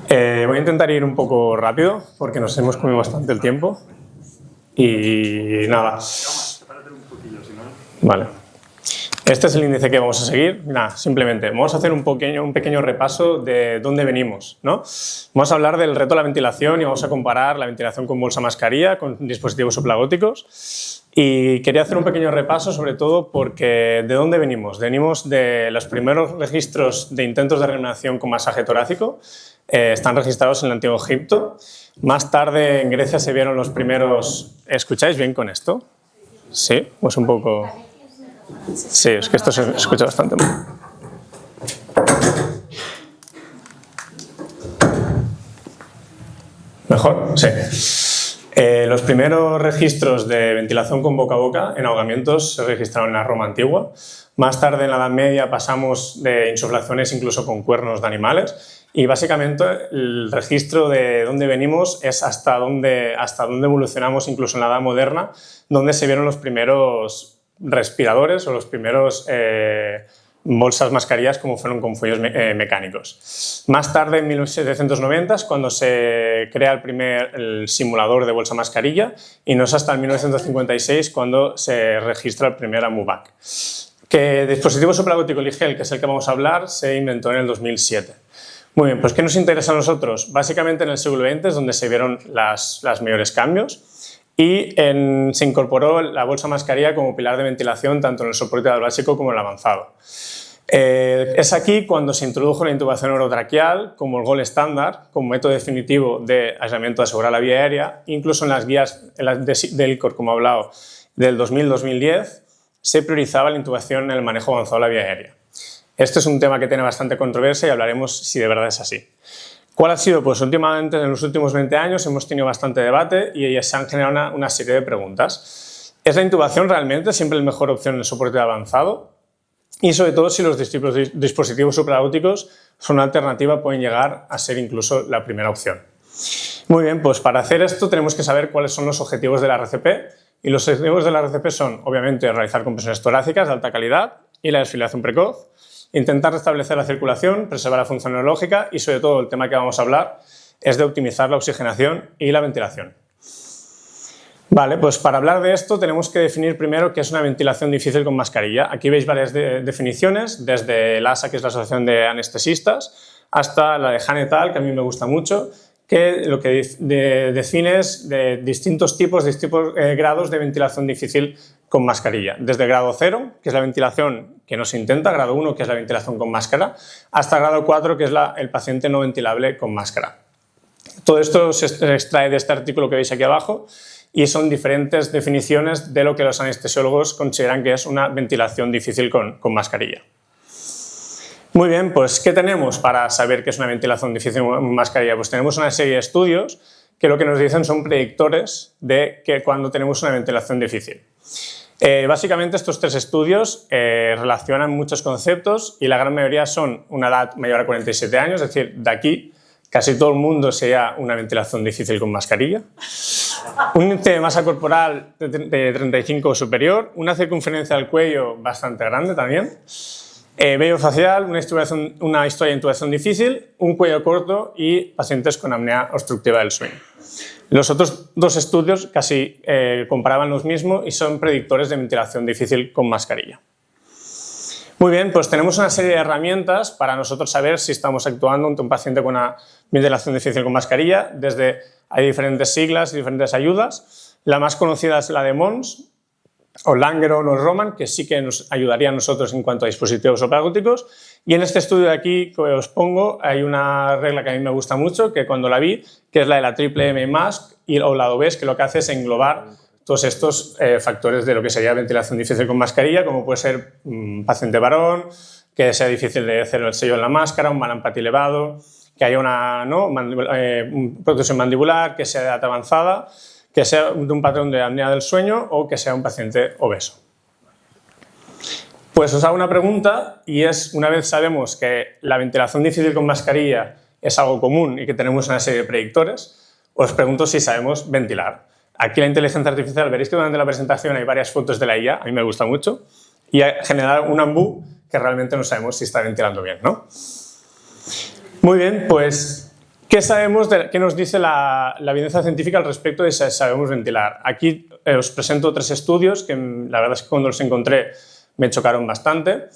Voy a intentar ir un poco rápido porque nos hemos comido bastante el tiempo y nada. Vale. Este es el índice que vamos a seguir. Nada, simplemente vamos a hacer un pequeño repaso de dónde venimos, ¿no? Vamos a hablar del reto de la ventilación y vamos a comparar la ventilación con bolsa mascarilla, con dispositivos suplagóticos. Y quería hacer un pequeño repaso, sobre todo porque ¿de dónde venimos? Venimos de los primeros registros de intentos de reanimación con masaje torácico. Están registrados en el Antiguo Egipto. Más tarde en Grecia se vieron los primeros... ¿Escucháis bien con esto? Sí, pues un poco... Sí, es que esto se escucha bastante mal. ¿Mejor? Sí. Los primeros registros de ventilación con boca a boca en ahogamientos se registraron en la Roma antigua. Más tarde, en la Edad Media, pasamos de insuflaciones incluso con cuernos de animales. Y básicamente el registro de dónde venimos es hasta dónde evolucionamos incluso en la Edad Moderna, donde se vieron los primeros respiradores o los primeros bolsas mascarillas como fueron con fuellos mecánicos. Más tarde, en 1790, es cuando se crea el simulador de bolsa mascarilla y no es hasta el 1956 cuando se registra el primer AMUVAC. Que dispositivo supragótico Ligel, que es el que vamos a hablar, se inventó en el 2007. Muy bien, pues ¿qué nos interesa a nosotros? Básicamente en el siglo XX es donde se vieron los mayores cambios. Y se incorporó la bolsa mascarilla como pilar de ventilación tanto en el soporte básico como en el avanzado. Es aquí cuando se introdujo la intubación orotraqueal como el gold estándar, como método definitivo de aislamiento de asegurar la vía aérea. Incluso en las guías del ICOR, como he hablado, del 2000-2010, se priorizaba la intubación en el manejo avanzado de la vía aérea. Este es un tema que tiene bastante controversia y hablaremos si de verdad es así. ¿Cuál ha sido? Pues últimamente, en los últimos 20 años, hemos tenido bastante debate y se han generado una serie de preguntas. ¿Es la intubación realmente siempre la mejor opción en el soporte avanzado? Y sobre todo si los dispositivos supraaórticos son una alternativa, pueden llegar a ser incluso la primera opción. Muy bien, pues para hacer esto tenemos que saber cuáles son los objetivos de la RCP. Y los objetivos de la RCP son, obviamente, realizar compresiones torácicas de alta calidad y la desfibrilación precoz. Intentar restablecer la circulación, preservar la función neurológica y, sobre todo, el tema que vamos a hablar es de optimizar la oxigenación y la ventilación. Vale, pues para hablar de esto tenemos que definir primero qué es una ventilación difícil con mascarilla. Aquí veis varias definiciones, desde el ASA, que es la Asociación de Anestesistas, hasta la de Han et al, que a mí me gusta mucho, que lo que define es de distintos grados de ventilación difícil con mascarilla. Desde grado 0, que es la ventilación que no se intenta, grado 1, que es la ventilación con máscara, hasta grado 4, que es el paciente no ventilable con máscara. Todo esto se extrae de este artículo que veis aquí abajo y son diferentes definiciones de lo que los anestesiólogos consideran que es una ventilación difícil con mascarilla. Muy bien, pues ¿qué tenemos para saber qué es una ventilación difícil con mascarilla? Pues tenemos una serie de estudios que lo que nos dicen son predictores de que cuando tenemos una ventilación difícil. Básicamente estos tres estudios relacionan muchos conceptos y la gran mayoría son una edad mayor a 47 años, es decir, de aquí casi todo el mundo sería una ventilación difícil con mascarilla. Un índice de masa corporal de 35 o superior, una circunferencia del cuello bastante grande también, vello facial, una historia de intubación difícil, un cuello corto y pacientes con apnea obstructiva del sueño. Los otros dos estudios casi comparaban los mismos y son predictores de ventilación difícil con mascarilla. Muy bien, pues tenemos una serie de herramientas para nosotros saber si estamos actuando ante un paciente con una ventilación difícil con mascarilla. Hay diferentes siglas y diferentes ayudas. La más conocida es la de Mons, o Langeron o Roman, que sí que nos ayudaría a nosotros en cuanto a dispositivos supragóticos. Y en este estudio de aquí que os pongo hay una regla que a mí me gusta mucho, que cuando la vi, que es la de la triple M mask o la OBES, que lo que hace es englobar todos estos factores de lo que sería ventilación difícil con mascarilla, como puede ser paciente varón, que sea difícil de hacer el sello en la máscara, un malampati elevado, que haya una protección mandibular, que sea de edad avanzada, que sea de un patrón de apnea del sueño o que sea un paciente obeso. Pues os hago una pregunta y es, una vez sabemos que la ventilación difícil con mascarilla es algo común y que tenemos una serie de predictores, os pregunto si sabemos ventilar. Aquí la inteligencia artificial, veréis que durante la presentación hay varias fotos de la IA, a mí me gusta mucho, y generar un AMBU que realmente no sabemos si está ventilando bien, ¿no? Muy bien, pues, ¿qué sabemos qué nos dice la evidencia científica al respecto de si sabemos ventilar? Aquí os presento 3 estudios que la verdad es que cuando los encontré me chocaron bastante.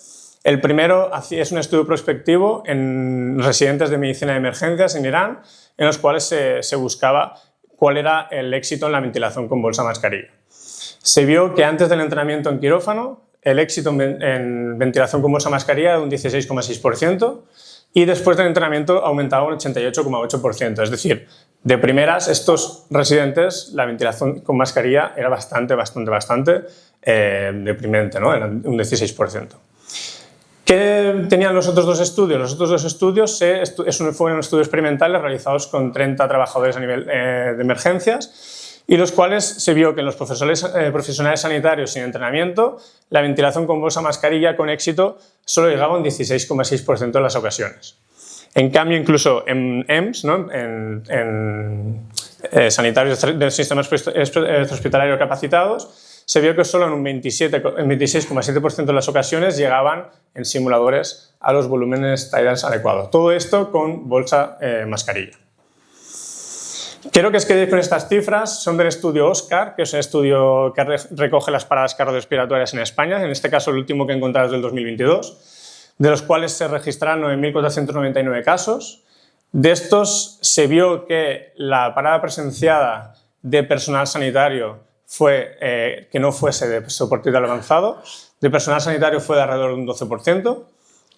El primero es un estudio prospectivo en residentes de medicina de emergencias en Irán, en los cuales se buscaba cuál era el éxito en la ventilación con bolsa mascarilla. Se vio que antes del entrenamiento en quirófano, el éxito en ventilación con bolsa mascarilla era de un 16,6% y después del entrenamiento aumentaba un 88,8%. Es decir, de primeras, estos residentes, la ventilación con mascarilla era bastante deprimente, ¿no? Era un 16%. ¿Qué tenían los otros 2 estudios? Los otros 2 estudios fueron estudios experimentales realizados con 30 trabajadores a nivel de emergencias y los cuales se vio que en los profesionales sanitarios sin entrenamiento la ventilación con bolsa mascarilla con éxito solo llegaba a un 16,6% de las ocasiones. En cambio, incluso en EMS, ¿no? en sanitarios del sistema hospitalario capacitados, se vio que solo en un 26,7% de las ocasiones llegaban en simuladores a los volúmenes tidals adecuados. Todo esto con bolsa mascarilla. Quiero que os quedéis con estas cifras, son del estudio OSCAR, que es un estudio que recoge las paradas cardiorrespiratorias en España, en este caso el último que he encontrado es del 2022, de los cuales se registraron 9.499 casos. De estos se vio que la parada presenciada de personal sanitario fue que no fuese de soporte vital avanzado, de personal sanitario fue de alrededor de un 12%,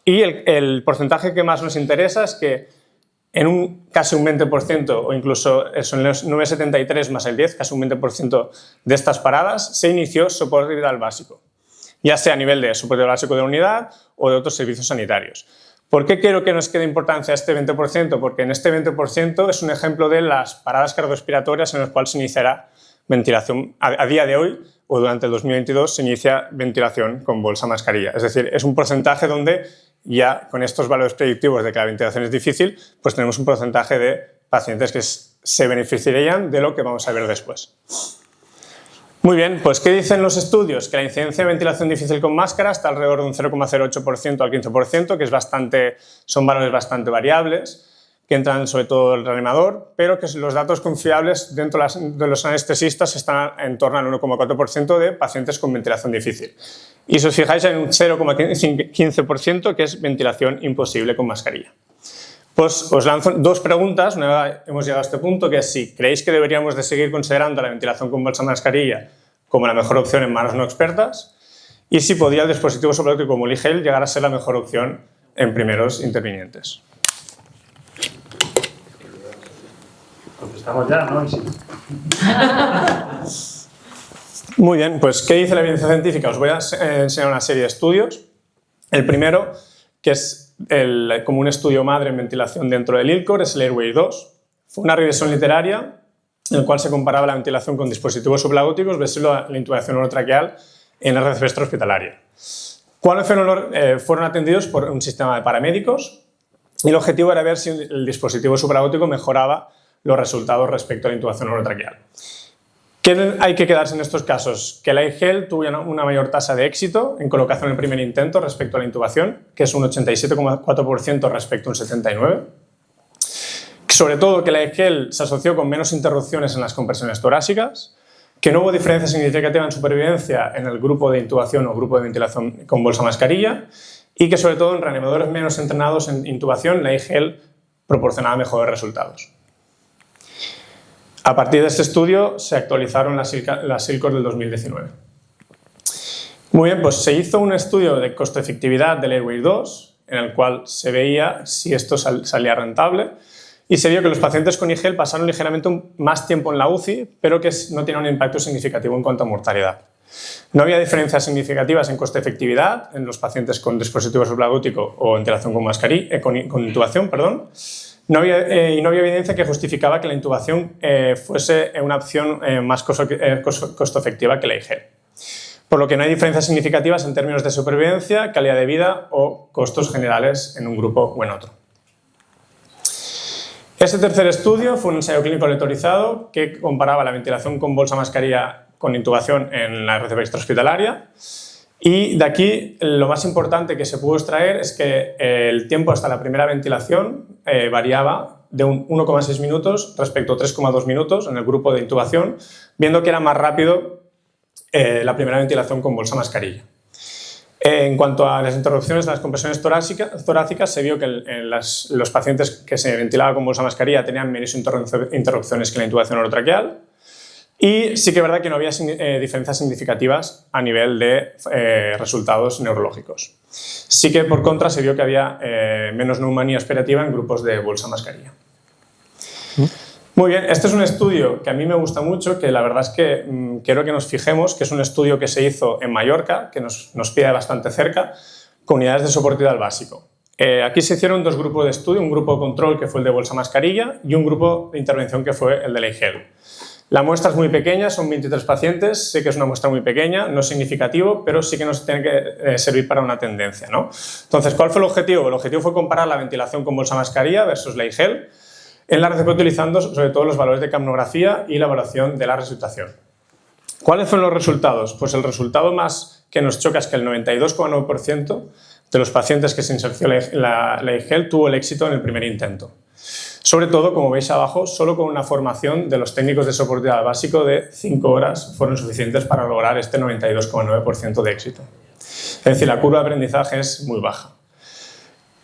y el porcentaje que más nos interesa es que en casi un 20%, o incluso eso, en los 9,73 más el 10, casi un 20% de estas paradas, se inició soporte vital básico, ya sea a nivel de soporte vital básico de la unidad o de otros servicios sanitarios. ¿Por qué quiero que nos quede importancia este 20%? Porque en este 20% es un ejemplo de las paradas cardiorrespiratorias en las cuales se iniciará ventilación. A día de hoy o durante el 2022 se inicia ventilación con bolsa mascarilla. Es decir, es un porcentaje donde ya con estos valores predictivos de que la ventilación es difícil, pues tenemos un porcentaje de pacientes que se beneficiarían de lo que vamos a ver después. Muy bien, pues ¿qué dicen los estudios? Que la incidencia de ventilación difícil con máscara está alrededor de un 0,08% al 15%, que son valores bastante variables, que entran sobre todo el reanimador, pero que los datos confiables dentro de los anestesistas están en torno al 1,4% de pacientes con ventilación difícil. Y si os fijáis hay un 0,15% que es ventilación imposible con mascarilla. Pues os lanzo 2 preguntas, una vez hemos llegado a este punto, que es si creéis que deberíamos de seguir considerando la ventilación con bolsa mascarilla como la mejor opción en manos no expertas y si podría el dispositivo subacuático como el eGel llegar a ser la mejor opción en primeros intervinientes. Contestamos ya, ¿no? Sí. Muy bien, pues ¿qué dice la evidencia científica? Os voy a enseñar una serie de estudios. El primero, que es como un estudio madre en ventilación dentro del ILCOR, es el Airway 2. Fue una revisión literaria en la cual se comparaba la ventilación con dispositivos sublagóticos versus la intubación orotraqueal en la red extrahospitalaria. ¿Cuáles fueron atendidos por un sistema de paramédicos? Y el objetivo era ver si el dispositivo supragótico mejoraba los resultados respecto a la intubación orotraqueal. ¿Qué hay que quedarse en estos casos? Que la eGel tuvo una mayor tasa de éxito en colocación en el primer intento respecto a la intubación, que es un 87,4% respecto a un 79%. Sobre todo que la eGel se asoció con menos interrupciones en las compresiones torácicas, que no hubo diferencia significativa en supervivencia en el grupo de intubación o grupo de ventilación con bolsa mascarilla y que sobre todo en reanimadores menos entrenados en intubación la eGel proporcionaba mejores resultados. A partir de este estudio se actualizaron las ILCOR del 2019. Muy bien, pues se hizo un estudio de costo-efectividad del Airway 2 en el cual se veía si esto salía rentable y se vio que los pacientes con eGel pasaron ligeramente más tiempo en la UCI, pero que no tenían un impacto significativo en cuanto a mortalidad. No había diferencias significativas en coste-efectividad en los pacientes con dispositivo sublagótico o ventilación con intubación, perdón. No había evidencia que justificaba que la intubación fuese una opción más costo-efectiva que la eGel. Por lo que no hay diferencias significativas en términos de supervivencia, calidad de vida o costos generales en un grupo o en otro. Este tercer estudio fue un ensayo clínico aleatorizado que comparaba la ventilación con bolsa mascarilla con intubación en la red extrahospitalaria Y de aquí lo más importante que se pudo extraer es que el tiempo hasta la primera ventilación variaba de un 1,6 minutos respecto a 3,2 minutos en el grupo de intubación, viendo que era más rápido la primera ventilación con bolsa mascarilla. En cuanto a las interrupciones de las compresiones torácicas, se vio que los pacientes que se ventilaban con bolsa mascarilla tenían menos interrupciones que la intubación orotraqueal. Y sí que es verdad que no había diferencias significativas a nivel de resultados neurológicos. Sí que por contra se vio que había menos neumonía aspirativa en grupos de bolsa mascarilla. Muy bien, este es un estudio que a mí me gusta mucho, que la verdad es que quiero que nos fijemos, que es un estudio que se hizo en Mallorca, que nos pilla bastante cerca, con unidades de soporte vital básico. Aquí se hicieron dos grupos de estudio, un grupo de control que fue el de bolsa mascarilla y un grupo de intervención que fue el de la IGEL. La muestra es muy pequeña, son 23 pacientes, sé que es una muestra muy pequeña, no es significativo, pero sí que nos tiene que servir para una tendencia, ¿no? Entonces, ¿cuál fue el objetivo? El objetivo fue comparar la ventilación con bolsa mascarilla versus la IGEL en la RCP utilizando sobre todo los valores de capnografía y la evaluación de la resucitación. ¿Cuáles fueron los resultados? Pues el resultado más que nos choca es que el 92,9% de los pacientes que se inserció la IGEL tuvo el éxito en el primer intento. Sobre todo, como veis abajo, solo con una formación de los técnicos de soporte vital básico de 5 horas fueron suficientes para lograr este 92,9% de éxito. Es decir, la curva de aprendizaje es muy baja.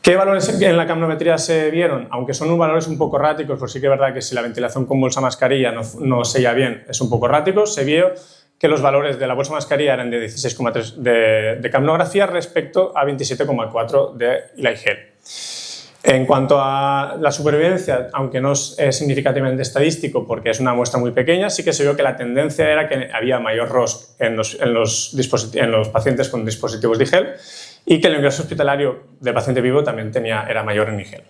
¿Qué valores en la capnometría se vieron? Aunque son valores un poco erráticos, pues sí que es verdad que si la ventilación con bolsa mascarilla no sella bien, es un poco errático, se vio que los valores de la bolsa mascarilla eran de 16,3 de capnografía respecto a 27,4 de la IGEL. En cuanto a la supervivencia, aunque no es significativamente estadístico porque es una muestra muy pequeña, sí que se vio que la tendencia era que había mayor ROSC en los pacientes con dispositivos de IGEL y que el ingreso hospitalario del paciente vivo también era mayor en IGEL.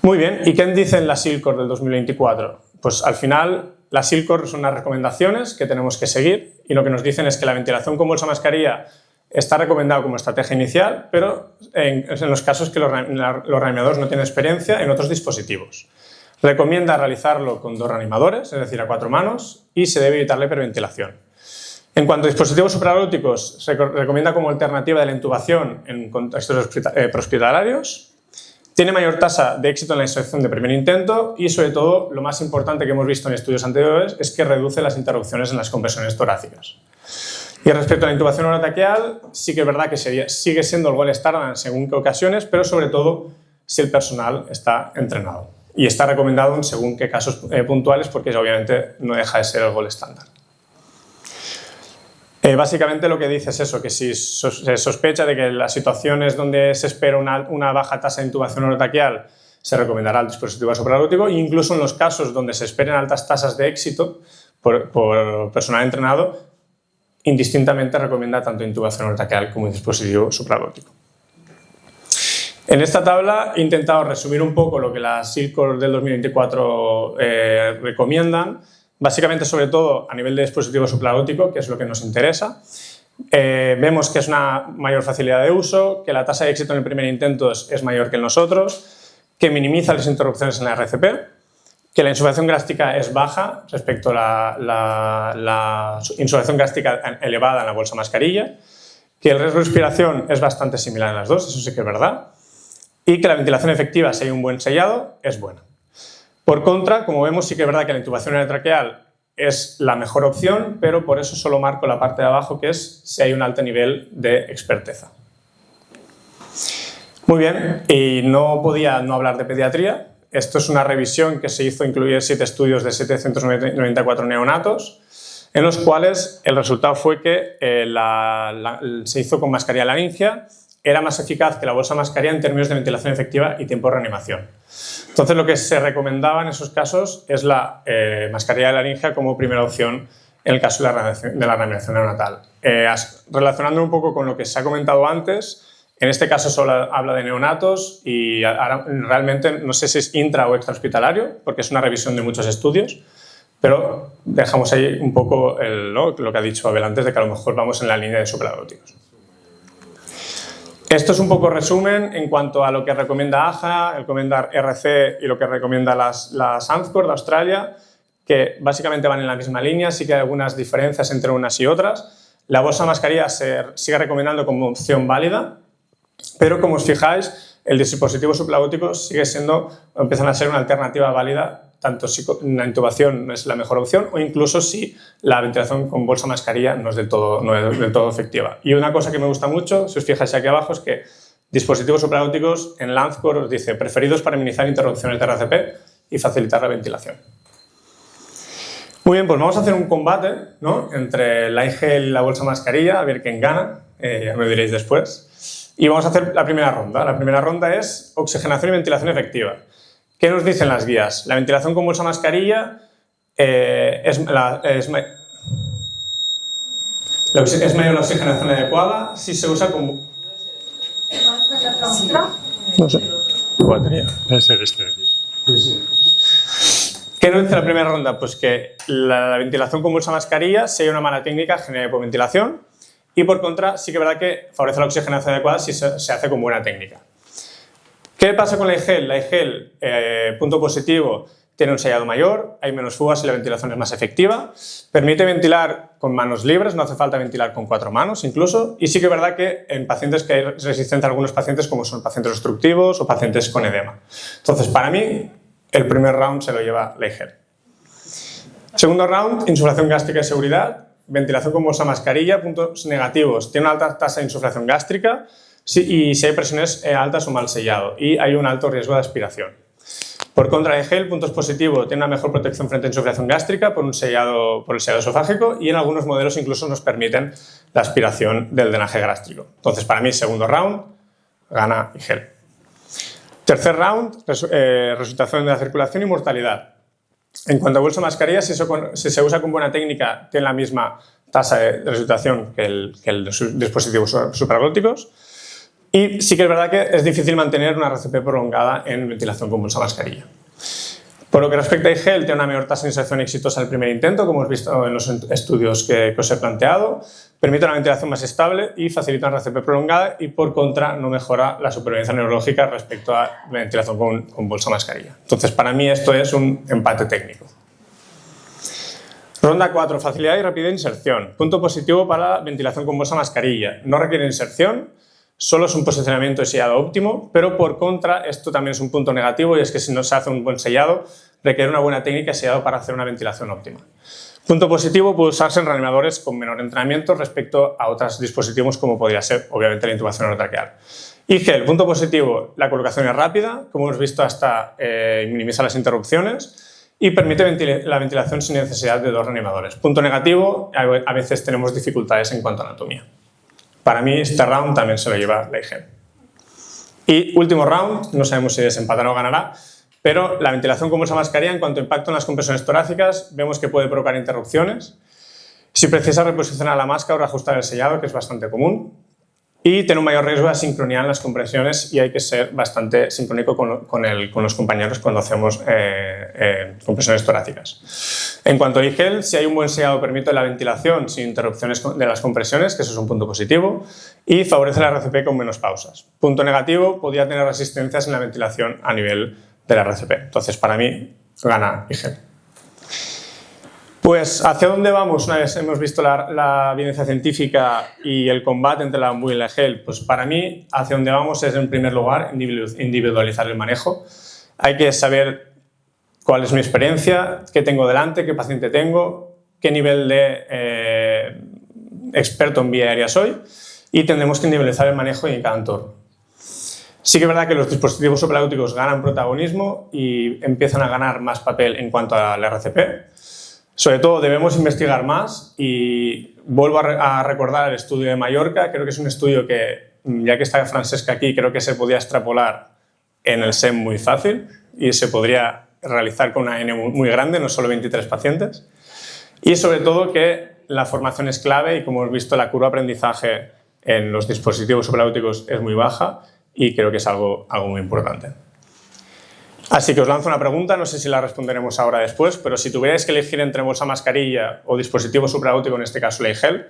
Muy bien, ¿y qué dicen las SILCOR del 2024? Pues al final las SILCOR son unas recomendaciones que tenemos que seguir y lo que nos dicen es que la ventilación con bolsa mascarilla está recomendado como estrategia inicial, pero en los casos que los reanimadores no tienen experiencia en otros dispositivos. Recomienda realizarlo con 2 reanimadores, es decir, a 4 manos, y se debe evitar la hiperventilación. En cuanto a dispositivos supraglóticos, se recomienda como alternativa de la intubación en contextos prehospitalarios. Tiene mayor tasa de éxito en la inserción de primer intento y, sobre todo, lo más importante que hemos visto en estudios anteriores es que reduce las interrupciones en las compresiones torácicas. Y respecto a la intubación orotraqueal, sí que es verdad que sigue siendo el gold estándar en según qué ocasiones, pero sobre todo si el personal está entrenado. Y está recomendado en según qué casos puntuales porque obviamente no deja de ser el gold estándar. Básicamente lo que dice es eso, que si se sospecha de que las situaciones donde se espera una baja tasa de intubación orotraqueal se recomendará el dispositivo supraglótico e incluso en los casos donde se esperen altas tasas de éxito por personal entrenado, indistintamente recomienda tanto intubación orotraqueal como dispositivo supraglótico. En esta tabla he intentado resumir un poco lo que las SILCOR del 2024 recomiendan, básicamente sobre todo a nivel de dispositivo supraglótico, que es lo que nos interesa. Vemos que es una mayor facilidad de uso, que la tasa de éxito en el primer intento es mayor que en los otros, que minimiza las interrupciones en la RCP, que la insuflación gástrica es baja respecto a la insuflación gástrica elevada en la bolsa mascarilla, que el riesgo de respiración es bastante similar en las dos, eso sí que es verdad, y que la ventilación efectiva, si hay un buen sellado, es buena. Por contra, como vemos, sí que es verdad que la intubación orotraqueal es la mejor opción, pero por eso solo marco la parte de abajo, que es si hay un alto nivel de experteza. Muy bien, y no podía no hablar de pediatría. Esto es una revisión que se hizo, incluye 7 estudios de 794 neonatos, en los cuales el resultado fue que se hizo con mascarilla laringia, era más eficaz que la bolsa mascarilla en términos de ventilación efectiva y tiempo de reanimación. Entonces, lo que se recomendaba en esos casos es la mascarilla laringia como primera opción en el caso de la reanimación neonatal. Relacionando un poco con lo que se ha comentado antes, en este caso solo habla de neonatos y realmente no sé si es intra o extrahospitalario, porque es una revisión de muchos estudios, pero dejamos ahí un poco lo que ha dicho Abel antes de que a lo mejor vamos en la línea de supraglóticos. Esto es un poco resumen en cuanto a lo que recomienda AHA, el Comendar RC y lo que recomienda las ANZCOR de Australia, que básicamente van en la misma línea, sí que hay algunas diferencias entre unas y otras. La bolsa mascarilla se sigue recomendando como opción válida, pero como os fijáis, el dispositivo supraglótico sigue siendo, empiezan a ser una alternativa válida, tanto si la intubación no es la mejor opción o incluso si la ventilación con bolsa mascarilla no es del todo efectiva. Y una cosa que me gusta mucho, si os fijáis aquí abajo, es que dispositivos supraglóticos en Lanzcore os dice preferidos para minimizar interrupciones de RCP y facilitar la ventilación. Muy bien, pues vamos a hacer un combate, ¿no?, entre la iGel y la bolsa mascarilla, a ver quién gana, ya me diréis después. Y vamos a hacer la primera ronda. La primera ronda es oxigenación y ventilación efectiva. ¿Qué nos dicen las guías? La ventilación con bolsa mascarilla es mayor la oxigenación adecuada si se usa como... No sé. Batería. Debe ser este de aquí. ¿Qué nos dice la primera ronda? Pues que la ventilación con bolsa mascarilla, si hay una mala técnica, genera hipoventilación y por contra sí que es verdad que favorece la oxigenación adecuada si se hace con buena técnica. ¿Qué pasa con la iGel? La iGel, punto positivo, tiene un sellado mayor, hay menos fugas y la ventilación es más efectiva, permite ventilar con manos libres, no hace falta ventilar con 4 manos incluso, y sí que es verdad que en pacientes que hay resistencia a algunos pacientes como son pacientes obstructivos o pacientes con edema. Entonces, para mí, el primer round se lo lleva la iGel. Segundo round, insuflación gástrica y seguridad, ventilación con bolsa mascarilla, puntos negativos, tiene una alta tasa de insuflación gástrica y si hay presiones altas o mal sellado y hay un alto riesgo de aspiración. Por contra, el gel, puntos positivos, tiene una mejor protección frente a insuflación gástrica por el sellado esofágico y en algunos modelos incluso nos permiten la aspiración del drenaje gástrico. Entonces, para mí, segundo round, gana iGel. Tercer round, resultación de la circulación y mortalidad. En cuanto a bolsa mascarilla, si se usa con buena técnica, tiene la misma tasa de resultación que el dispositivos supraglóticos. Y sí que es verdad que es difícil mantener una RCP prolongada en ventilación con bolsa mascarilla. Por lo que respecta a iGel, tiene una mayor tasa de inserción exitosa al primer intento, como hemos visto en los estudios que os he planteado, permite una ventilación más estable y facilita una RCP prolongada y, por contra, no mejora la supervivencia neurológica respecto a la ventilación con bolsa mascarilla. Entonces, para mí esto es un empate técnico. Ronda 4, facilidad y rapidez de inserción. Punto positivo para ventilación con bolsa mascarilla. No requiere inserción. Solo es un posicionamiento de sellado óptimo, pero por contra esto también es un punto negativo y es que si no se hace un buen sellado requiere una buena técnica de sellado para hacer una ventilación óptima. Punto positivo, puede usarse en reanimadores con menor entrenamiento respecto a otros dispositivos como podría ser obviamente la intubación orotraqueal. iGel, punto positivo, la colocación es rápida, como hemos visto hasta minimiza las interrupciones y permite la ventilación sin necesidad de 2 reanimadores. Punto negativo, a veces tenemos dificultades en cuanto a anatomía. Para mí, este round también se lo lleva la iGel. Y último round, no sabemos si desempatará o ganará, pero la ventilación con bolsa mascarilla, en cuanto a impacto en las compresiones torácicas, vemos que puede provocar interrupciones. Si precisa reposicionar la máscara o reajustar el sellado, que es bastante común, y tiene un mayor riesgo de asincronía en las compresiones y hay que ser bastante sincrónico con los compañeros cuando hacemos compresiones torácicas. En cuanto a iGel, si hay un buen sellado permite la ventilación sin interrupciones de las compresiones, que eso es un punto positivo, y favorece la RCP con menos pausas. Punto negativo, podría tener resistencias en la ventilación a nivel de la RCP. Entonces, para mí, gana iGel. Pues, ¿hacia dónde vamos una vez hemos visto la evidencia científica y el combate entre la Bambu y la iGel? Pues para mí, hacia dónde vamos es, en primer lugar, individualizar el manejo. Hay que saber cuál es mi experiencia, qué tengo delante, qué paciente tengo, qué nivel de experto en vía aérea soy y tendremos que individualizar el manejo en cada entorno. Sí que es verdad que los dispositivos supraglóticos ganan protagonismo y empiezan a ganar más papel en cuanto a la RCP. Sobre todo debemos investigar más y vuelvo a recordar el estudio de Mallorca. Creo que es un estudio que, ya que está Francesca aquí, creo que se podía extrapolar en el SEM muy fácil y se podría realizar con una N muy grande, no solo 23 pacientes. Y sobre todo que la formación es clave y, como hemos visto, la curva de aprendizaje en los dispositivos supraglóticos es muy baja y creo que es algo muy importante. Así que os lanzo una pregunta, no sé si la responderemos ahora o después, pero si tuvierais que elegir entre bolsa mascarilla o dispositivo supraglótico, en este caso la iGel,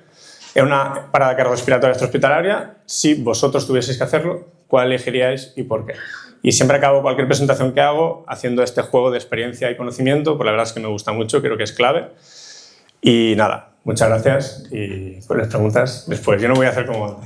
en una parada cardiorrespiratoria extrahospitalaria, si vosotros tuvieseis que hacerlo, ¿cuál elegiríais y por qué? Y siempre acabo cualquier presentación que hago haciendo este juego de experiencia y conocimiento, pues la verdad es que me gusta mucho, creo que es clave. Y nada, muchas gracias y con las preguntas después. Yo no voy a hacer como...